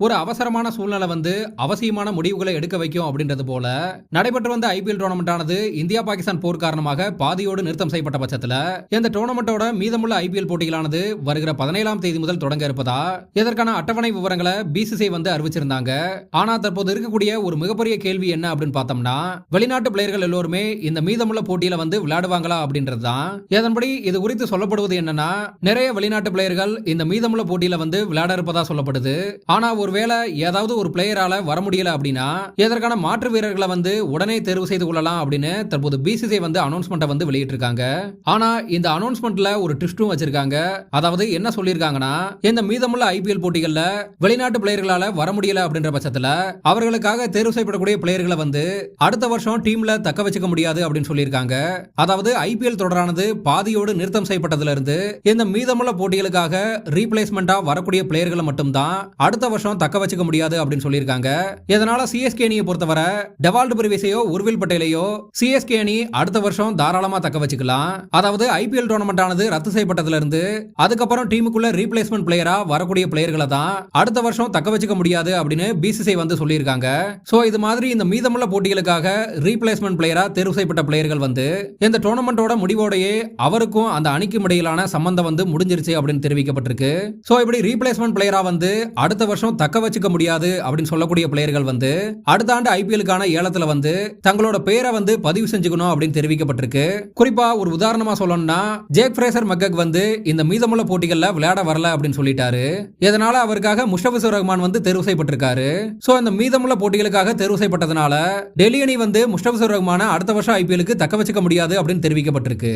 ஒரு அவசரமான சூழ்நிலை வந்து அவசியமான முடிவுகளை எடுக்க வைக்கும் அப்படின்றது போல நடைபெற்று வந்த ஐபிஎல் டோர்னமெண்ட் ஆனது இந்தியா பாகிஸ்தான் போர் காரணமாக பாதியோடு நிறுத்தம் செய்யப்பட்ட பட்சத்தில் இந்த டோர்னமெண்டோட மீதமுள்ள ஐபிஎல் போட்டிகளானது வருகிற 17ஆம் தேதி முதல் தொடங்க இருப்பதா இதற்கான அட்டவணை விவரங்களை பிசிசிஐ வந்து அறிவிச்சிருந்தாங்க. ஆனா தற்போது இருக்கக்கூடிய ஒரு மிகப்பெரிய கேள்வி என்ன அப்படின்னு பார்த்தோம்னா, வெளிநாட்டு பிளேயர்கள் எல்லோருமே இந்த மீதமுள்ள போட்டியில வந்து விளையாடுவாங்களா அப்படின்றது தான். இதன்படி இது குறித்து சொல்லப்படுவது என்னன்னா, நிறைய வெளிநாட்டு பிளேயர்கள் இந்த மீதமுள்ள போட்டியில வந்து விளையாட இருப்பதா சொல்லப்படுது. ஆனா ஒருவேளை ஏதாவது ஒரு பிளேயரால வர முடியல அப்படின்னா இதற்கான மாற்று வீரர்களை வந்து உடனே தேர்வு செய்து கொள்ளலாம் அப்படின்னு தற்போது பிசிசிஐ வந்து அனௌன்ஸ்மெண்ட் வந்து வெளியிட்டிருக்காங்க. ஆனா இந்த அனௌன்ஸ்மெண்ட்ல ஒரு ட்விஸ்டும் வச்சிருக்காங்க. அதாவது என்ன சொல்லியிருக்காங்கன்னா, இந்த மீதமுள்ள ஐபிஎல் போட்டிகள்ல வெளிநாட்டு பிளேயர்களால வர முடியல அப்படின்ற பட்சத்துல அவர்களுக்காக தேர்வு செய்யப்படக்கூடிய பிளேயர்களை வந்து அடுத்த வருஷம் டீம்ல தக்க வச்சுக்க முடியாது அப்படின்னு சொல்லியிருக்காங்க. அதாவது ஐபிஎல் தொடரானது பாதியோடு நிறுத்தம் செய்யப்பட்டதுல இருந்து இந்த மீதமுள்ள போட்டிகளுக்காக ரீப்ளேஸ்மெண்டா வரக்கூடிய பிளேயர்களை மட்டும்தான் அடுத்த வருஷம் தக்க வச்சுக்க முடியாது அப்படின்னு சொல்லியிருக்காங்க. இதனால சிஎஸ்கே அணியை பொறுத்தவரை டெவால்ட் பிரிவிஸையோ உர்வில் பட்டேலையோ சிஎஸ்கே அணி அடுத்த வருஷம் தாராளமா தக்க வச்சுக்கலாம். அதாவது ஐபிஎல் டோர்னமெண்ட் ஆனது ரத்து செய்யப்பட்டதுல இருந்து அதுக்கப்புறம் டீமுக்குள்ள ரீப்ளேஸ்மெண்ட் பிளேயரா வரக்கூடிய பிளேயர்களை தான் அடுத்த வருஷம் தக்க வச்சுக்க முடியாது அப்படின்னு பிசிசிஐ வந்து சொல்லியிருக்காங்க. சோ இது மாதிரி இந்த மீதமுள்ள போட்டிகளுக்காக ரீப்ளேஸ்மெண்ட் பிளேயரா தேர்வு செய்யப்பட்ட பிளேயர்கள் வந்து இந்த டோர்னமெண்டோட முடிவோடையே அவருக்கும் அந்த அணிக்கும் இடையிலான சம்பந்தம் வந்து முடிஞ்சிருச்சு அப்படின்னு தெரிவிக்கப்பட்டிருக்கு. சோ இப்படி ரீப்ளேஸ்மெண்ட் பிளேயரா வந்து அடுத்த வருஷம் தக்க வச்சுக்க முடியாது அப்படின்னு சொல்லக்கூடிய பிளேயர்கள் வந்து அடுத்த ஆண்டு ஐபிஎலுக்கான ஏலத்துல வந்து தங்களோட பெயரை வந்து பதிவு செஞ்சுக்கணும் அப்படின்னு தெரிவிக்கப்பட்டிருக்கு. குறிப்பா ஒரு உதாரணமா சொல்லணும்னா, ஜேக் ஃப்ரேசர் மக்கக் வந்து இந்த மீதமுள்ள போட்டிகள்ல விளையாட வரல அப்படின்னு சொல்லிட்டாரு. இதனால அவருக்காக முஷ்டபிசுர் ரஹ்மான் வந்து தேர்வு செய்யப்பட்டிருக்காரு. சோ இந்த மீதமுள்ள போட்டிகளுக்காக தேர்வு செய்யப்பட்டதனால டெல்லி அணி வந்து முஷ்டபிசுர் ரஹ்மான அடுத்த வருஷம் ஐபிஎலுக்கு தக்க வச்சுக்க முடியாது அப்படின்னு தெரிவிக்கப்பட்டிருக்கு.